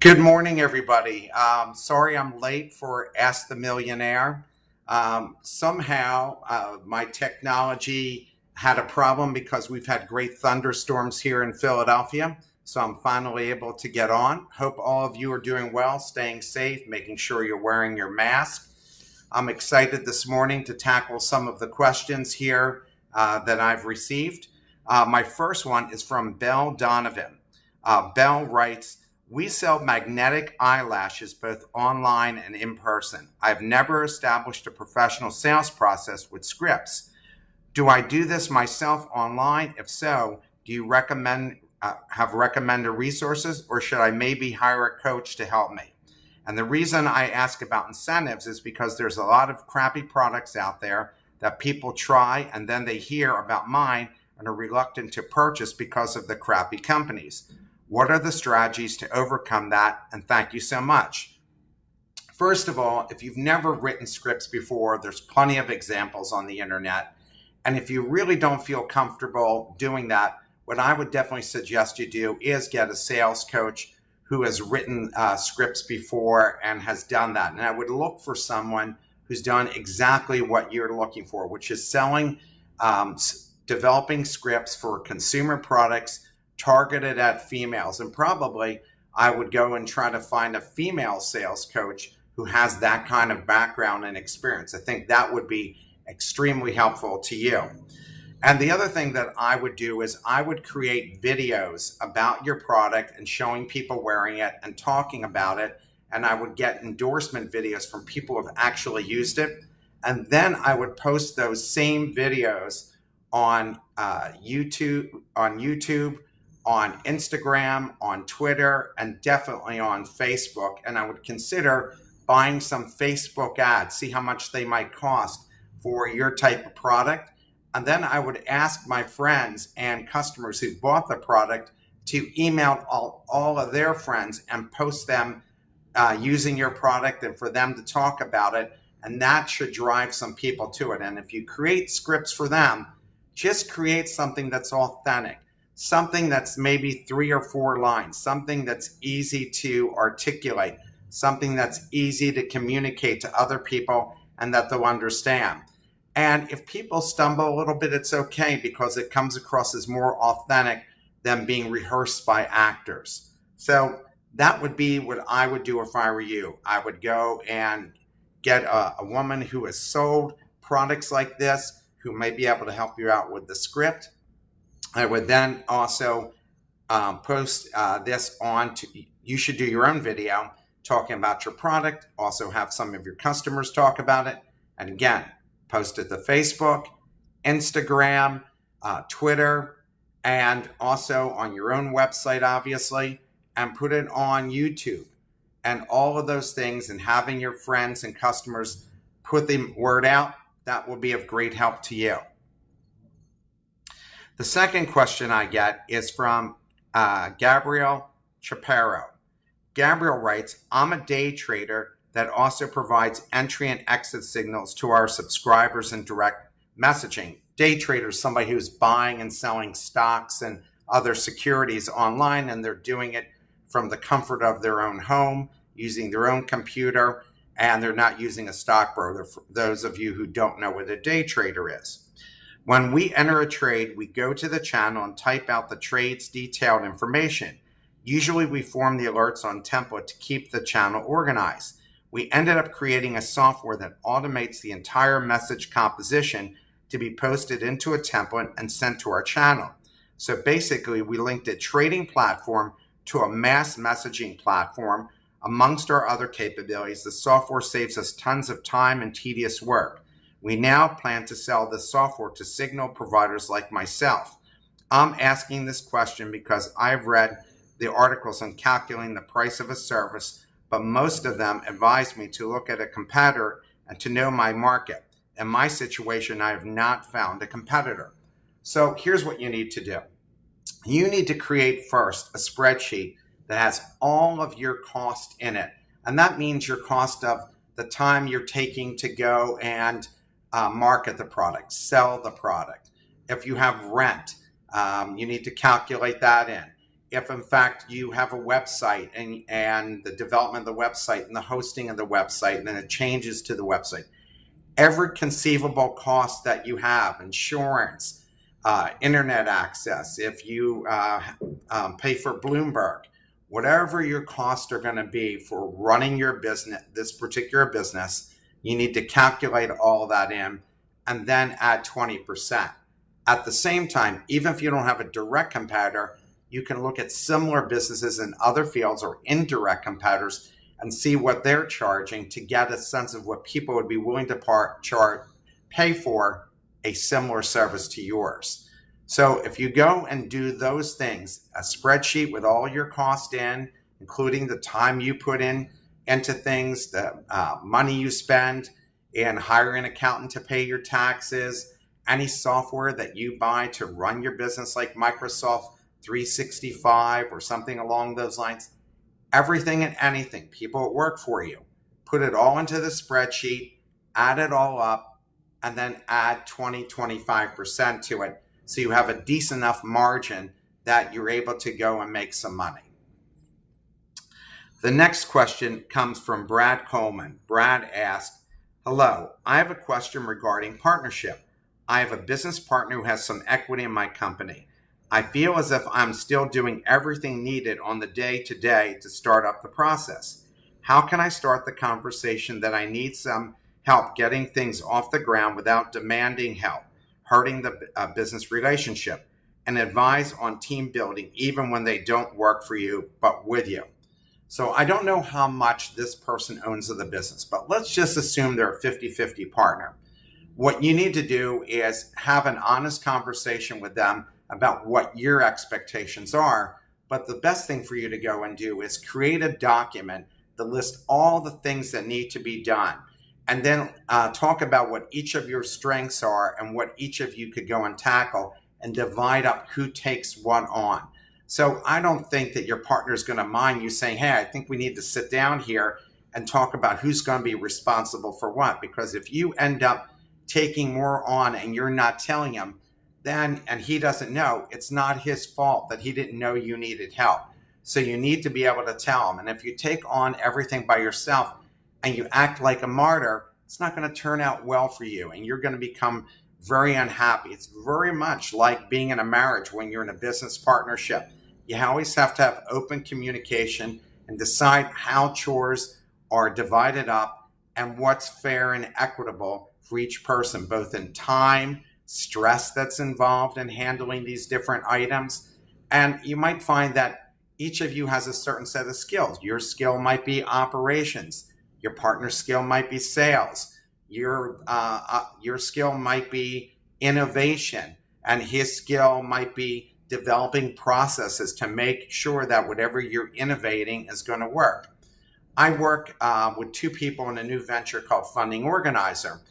Good morning, everybody. Sorry I'm late for Ask the Millionaire. Somehow my technology had a problem because we've had great thunderstorms here in Philadelphia. So I'm finally able to get on. Hope all of you are doing well, staying safe, making sure you're wearing your mask. I'm excited this morning to tackle some of the questions here that I've received. My first one is from Belle Donovan. Belle writes, "We sell magnetic eyelashes both online and in person. I've never established a professional sales process with scripts. Do I do this myself online? If so, do you have recommended resources, or should I maybe hire a coach to help me?" And the reason I ask about incentives is because there's a lot of crappy products out there that people try and then they hear about mine and are reluctant to purchase because of the crappy companies. What are the strategies to overcome that? And thank you so much. First of all, if you've never written scripts before, there's plenty of examples on the internet. And if you really don't feel comfortable doing that, what I would definitely suggest you do is get a sales coach who has written scripts before and has done that. And I would look for someone who's done exactly what you're looking for, which is selling, developing scripts for consumer products targeted at females. And probably I would go and try to find a female sales coach who has that kind of background and experience. I think that would be extremely helpful to you. And the other thing that I would do is I would create videos about your product and showing people wearing it and talking about it. And I would get endorsement videos from people who have actually used it. And then I would post those same videos on YouTube, on Instagram, on Twitter, and definitely on Facebook. And I would consider buying some Facebook ads, see how much they might cost for your type of product. And then I would ask my friends and customers who bought the product to email all of their friends and post them using your product and for them to talk about it. And that should drive some people to it. And if you create scripts for them, just create something that's authentic, something that's maybe 3 or 4 lines, something that's easy to articulate, something that's easy to communicate to other people and that they'll understand. And if people stumble a little bit, it's okay because it comes across as more authentic than being rehearsed by actors. So that would be what I would do if I were you. I would go and get a woman who has sold products like this, who may be able to help you out with the script. I would then also post this on to, you should do your own video talking about your product, also have some of your customers talk about it. And again, post it to Facebook, Instagram, Twitter, and also on your own website, obviously, and put it on YouTube. And all of those things, and having your friends and customers put the word out, that will be of great help to you. The second question I get is from Gabrielle Chaparro. Gabrielle writes, "I'm a day trader that also provides entry and exit signals to our subscribers in direct messaging." Day trader is somebody who's buying and selling stocks and other securities online, and they're doing it from the comfort of their own home, using their own computer, and they're not using a stockbroker, for those of you who don't know what a day trader is. When we enter a trade, we go to the channel and type out the trade's detailed information. Usually we form the alerts on template to keep the channel organized. We ended up creating a software that automates the entire message composition to be posted into a template and sent to our channel. So basically, we linked a trading platform to a mass messaging platform. Amongst our other capabilities, the software saves us tons of time and tedious work. We now plan to sell this software to signal providers like myself. I'm asking this question because I've read the articles on calculating the price of a service, but most of them advise me to look at a competitor and to know my market. In my situation, I have not found a competitor. So here's what you need to do. You need to create first a spreadsheet that has all of your cost in it. And that means your cost of the time you're taking to go and market the product, sell the product. If you have rent, you need to calculate that in. if in fact you have a website and the development of the website and the hosting of the website and then it changes to the website, every conceivable cost that you have, insurance, internet access, if you pay for Bloomberg, whatever your costs are going to be for running your business, this particular business, you need to calculate all that in and then add 20%. At the same time, even if you don't have a direct competitor, you can look at similar businesses in other fields or indirect competitors and see what they're charging to get a sense of what people would be willing to pay for a similar service to yours. So if you go and do those things, a spreadsheet with all your costs in, including the time you put in into things, the money you spend in hiring an accountant to pay your taxes, any software that you buy to run your business like Microsoft 365 or something along those lines, everything and anything, people that work for you, put it all into the spreadsheet, add it all up, and then add 20-25% to it so you have a decent enough margin that you're able to go and make some money. The next question comes from Brad Coleman. Brad asked, hello, I have a question regarding partnership. I have a business partner who has some equity in my company. I feel as if I'm still doing everything needed on the day-to-day to start up the process. How can I start the conversation that I need some help getting things off the ground without demanding help, hurting the business relationship, and advise on team building even when they don't work for you but with you? So I don't know how much this person owns of the business, but let's just assume they're a 50-50 partner. What you need to do is have an honest conversation with them about what your expectations are. But the best thing for you to go and do is create a document that lists all the things that need to be done. And then talk about what each of your strengths are and what each of you could go and tackle and divide up who takes what on. So I don't think that your partner is going to mind you saying, hey, I think we need to sit down here and talk about who's going to be responsible for what. Because if you end up taking more on and you're not telling him, then, and he doesn't know, it's not his fault that he didn't know you needed help. So you need to be able to tell him. And if you take on everything by yourself and you act like a martyr, it's not going to turn out well for you. And you're going to become very unhappy. It's very much like being in a marriage when you're in a business partnership. You always have to have open communication and decide how chores are divided up and what's fair and equitable for each person, both in time, stress that's involved in handling these different items. And you might find that each of you has a certain set of skills. Your skill might be operations. Your partner's skill might be sales. Your skill might be innovation. And his skill might be developing processes to make sure that whatever you're innovating is going to work. I work with two people in a new venture called Funding Organizer.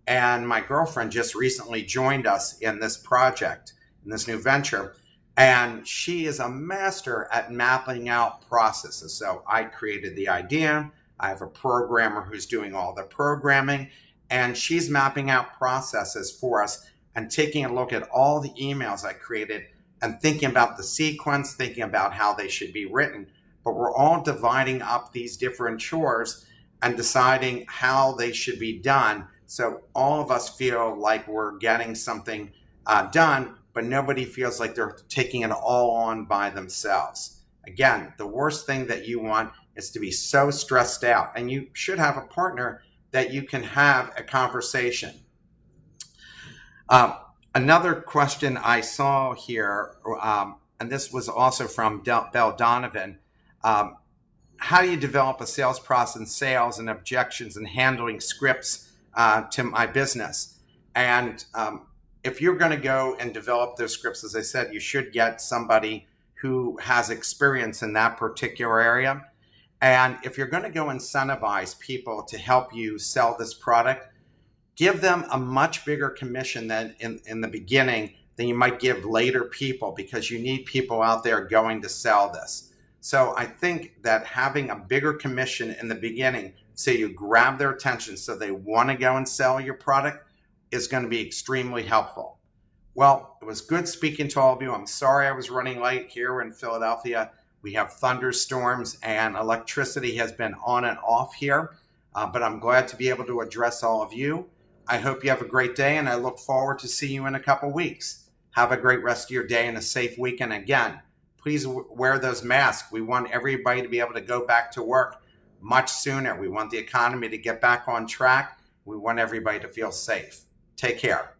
And my girlfriend just recently joined us in this project, in this new venture. And she is a master at mapping out processes. So I created the idea. I have a programmer who's doing all the programming. And she's mapping out processes for us and taking a look at all the emails I created and thinking about the sequence, thinking about how they should be written. But we're all dividing up these different chores and deciding how they should be done. So all of us feel like we're getting something done, but nobody feels like they're taking it all on by themselves. Again, the worst thing that you want is to be so stressed out, and you should have a partner that you can have a conversation. Another question I saw here, and this was also from Belle Donovan, how do you develop a sales process in sales and objections and handling scripts to my business? And if you're going to go and develop those scripts, as I said, you should get somebody who has experience in that particular area. And if you're going to go incentivize people to help you sell this product, give them a much bigger commission than in the beginning than you might give later people, because you need people out there going to sell this. So I think that having a bigger commission in the beginning, so you grab their attention so they want to go and sell your product, is going to be extremely helpful. Well, it was good speaking to all of you. I'm sorry I was running late here in Philadelphia. We have thunderstorms and electricity has been on and off here, but I'm glad to be able to address all of you. I hope you have a great day, and I look forward to seeing you in a couple weeks. Have a great rest of your day and a safe weekend. Again, please wear those masks. We want everybody to be able to go back to work much sooner. We want the economy to get back on track. We want everybody to feel safe. Take care.